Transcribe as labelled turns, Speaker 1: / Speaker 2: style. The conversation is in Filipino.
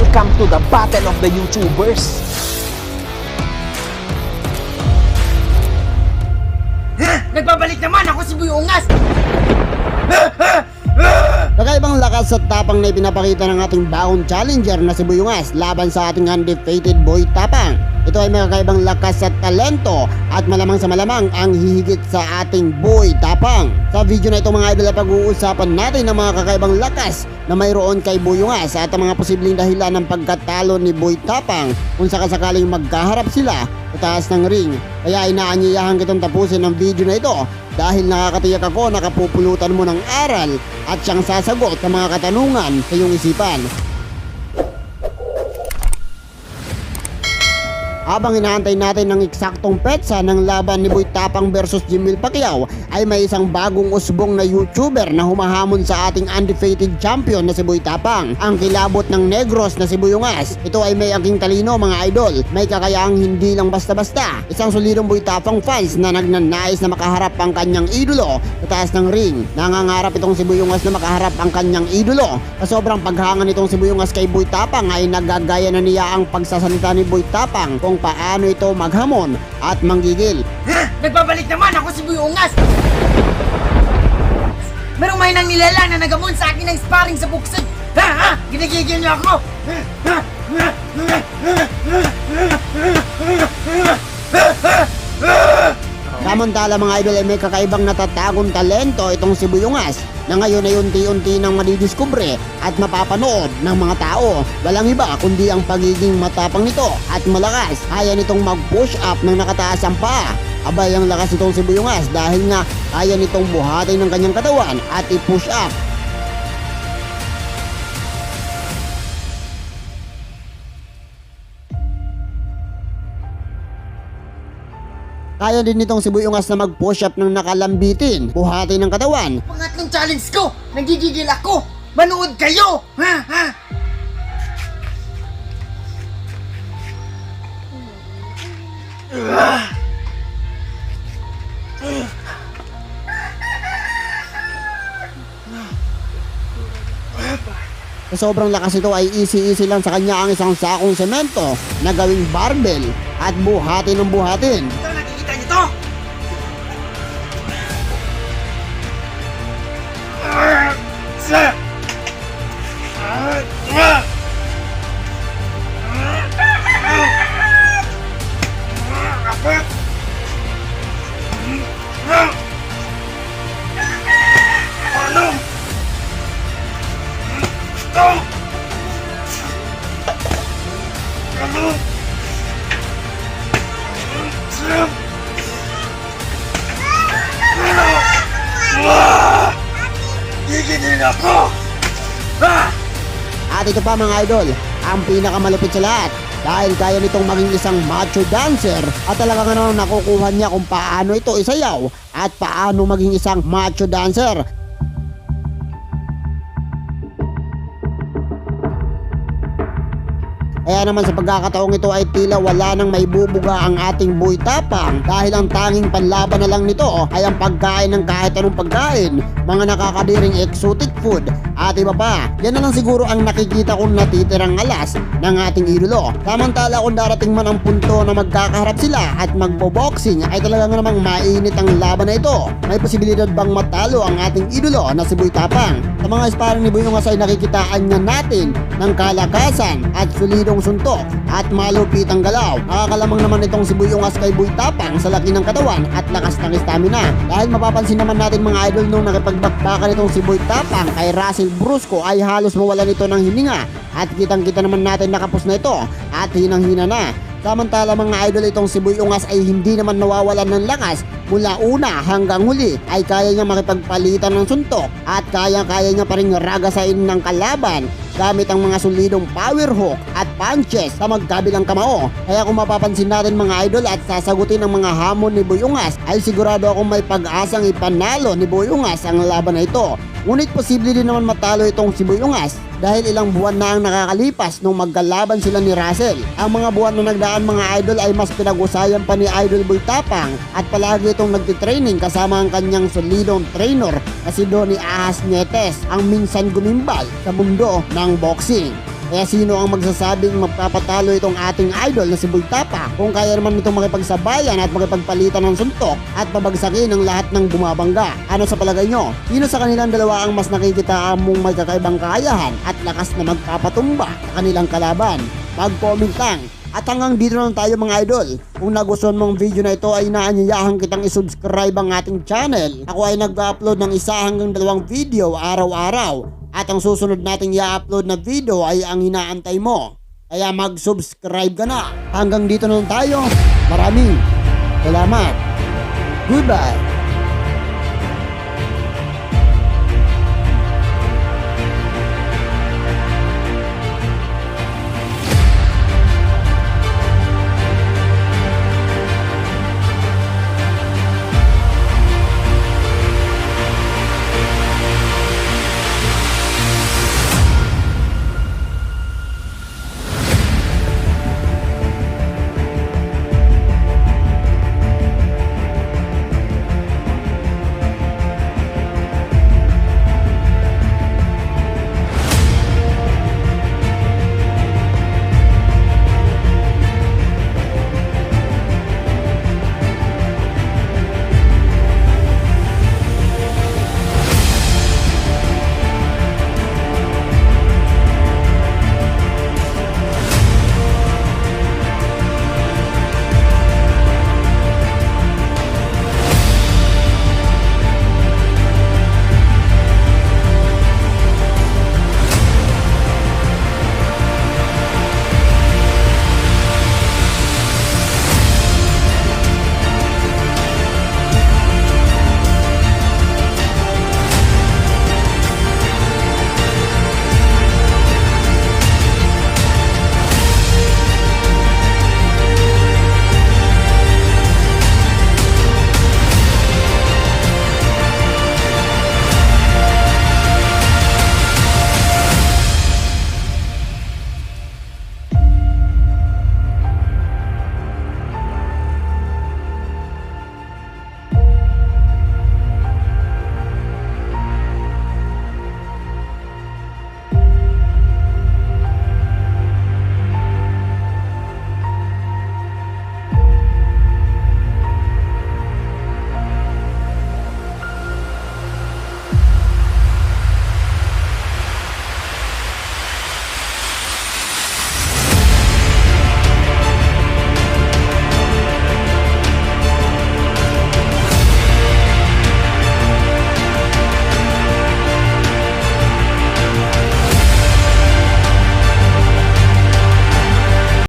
Speaker 1: Welcome to the Battle of the YouTubers!
Speaker 2: Nagbabalik naman ako si Boy Ungas!
Speaker 3: Kakaibang lakas at tapang na ipinapakita ng ating bagong challenger na si Boy Ungas laban sa ating undefeated Boy Tapang. Ito ay may kakaibang lakas at talento at malamang sa malamang ang hihigit sa ating Boy Tapang. Sa video na ito mga idol, pag-uusapan natin ang mga kakaibang lakas na mayroon kay Boy Ungas at ang mga posibleng dahilan ng pagkatalo ni Boy Tapang kung sakasakaling magkaharap sila sa taas ng ring. Kaya inaanyayahan kitang tapusin ang video na ito dahil nakakatiyak ako na kapupulutan mo ng aral at siyang sasagot sa mga katanungan sa iyong isipan. Habang inaantay natin ng eksaktong petsa ng laban ni Boy Tapang versus Jimmy Pacquiao, ay may isang bagong usbong na YouTuber na humahamon sa ating undefeated champion na si Boy Tapang, ang kilabot ng Negros na si Boy Ungas. Ito ay may aking talino mga idol, may kakayahang hindi lang basta-basta. Isang solidong Boy Tapang fans na nagnanais na makaharap ang kanyang idolo sa taas ng ring. Nangangarap itong si Boy Ungas na makaharap ang kanyang idolo. Sa sobrang paghanga nitong si Boy Ungas kay Boy Tapang ay nagagaya na niya ang pagsasalita ni Boy Tapang kung paano ito maghamon at manggigil.
Speaker 2: Nagbabalik naman ako si Boy Ungas! Merong may nang nilalang na nagamon sa akin ng sparring sa boxing! Ha? Ginagigil niyo ako!
Speaker 3: Samantala mga idol ay may kakaibang natatagong talento itong si Boy Ungas na ngayon ay unti-unti nang madidiskubre at mapapanood ng mga tao. Walang iba kundi ang pagiging matapang nito at malakas. Kaya nitong mag-push up ng nakataas ang paa. Abay ang lakas itong si Boy Ungas dahil nga kaya nitong buhatin ng kanyang katawan at i-push up. Kaya din nitong si Boy Ungas na mag-push up ng nakalambitin, buhatin ng katawan.
Speaker 2: Pangatlong challenge ko! Nagigigil ako! Manood kayo! Ha?
Speaker 3: Sa sobrang lakas ito ay easy-easy lang sa kanya ang isang sakong semento na gawing barbell at buhatin ng buhatin.
Speaker 2: Ito, nakikita niyo to? Gigilin ako!
Speaker 3: At ito pa mga idol, ang pinakamalupit sa lahat dahil kaya nitong maging isang macho dancer at talaga nga naman nakukuha niya kung paano ito isayaw at paano maging isang macho dancer. Kaya naman sa pagkakataong ito ay tila wala nang may bubuga ang ating Boy Tapang dahil ang tanging panlaban na lang nito ay ang pagkain ng kahit anong pagkain, mga nakakadiring exotic food at iba pa. Yan na lang siguro ang nakikita kong natitirang alas ng ating idolo. Samantala kung darating man ang punto na magkakaharap sila at magbo-boxing ay talaga namang mainit ang laban na ito. May posibilidad bang matalo ang ating idolo na si Boy Tapang? Sa mga sparring ni Boy Ungas ay nakikitaan niya natin ng kalakasan at solidong suntok at malupit ang galaw. Nakakalamang naman itong si Boy Ungas kay Boy Tapang sa laki ng katawan at lakas ng stamina. Dahil mapapansin naman natin mga idol nung nakipagbakbakan itong si Boy Tapang kay Russell Brusco ay halos mawalan ito ng hininga at kitang-kita naman natin nakapos na ito at hinang-hina na. Samantala mga idol itong si Boy Ungas ay hindi naman nawawalan ng lakas mula una hanggang huli ay kaya niya makipagpalitan ng suntok at kaya-kaya niya pa rin ragasain ng kalaban gamit ang mga solidong power hook at punches sa magkabilang kamao. Kaya kung mapapansin natin mga idol at sasagutin ang mga hamon ni Boy Ungas ay sigurado akong may pag-asang ipanalo ni Boy Ungas ang laban na ito. Ngunit posible din naman matalo itong si Boy Ungas dahil ilang buwan na ang nakakalipas nung magkalaban sila ni Russell. Ang mga buwan na nagdaan mga idol ay mas pinag-usayan pa ni Idol Boy Tapang at palagi itong nagtitraining kasama ang kanyang solidong trainer na si Donnie Ahas Nietes, ang minsan gumimbal sa mundo ng boxing. Kaya sino ang magsasabing magpapatalo itong ating idol na si Boytapa kung kaya naman itong makipagsabayan at makipagpalitan ng suntok at babagsakin ang lahat ng bumabangga? Ano sa palagay nyo? Sino sa kanilang dalawa ang mas nakikita mong may kakaibang kaayahan at lakas na magpapatumba sa kanilang kalaban? Mag-comment lang. At hanggang dito lang tayo mga idol. Kung nagustuhan mong video na ito ay inaanyayahan kitang isubscribe ang ating channel. Ako ay nag-upload ng 1 hanggang 2 video araw-araw. At ang susunod nating i-upload na video ay ang inaantay mo. Kaya mag-subscribe ka na. Hanggang dito na lang tayo. Maraming salamat. Goodbye.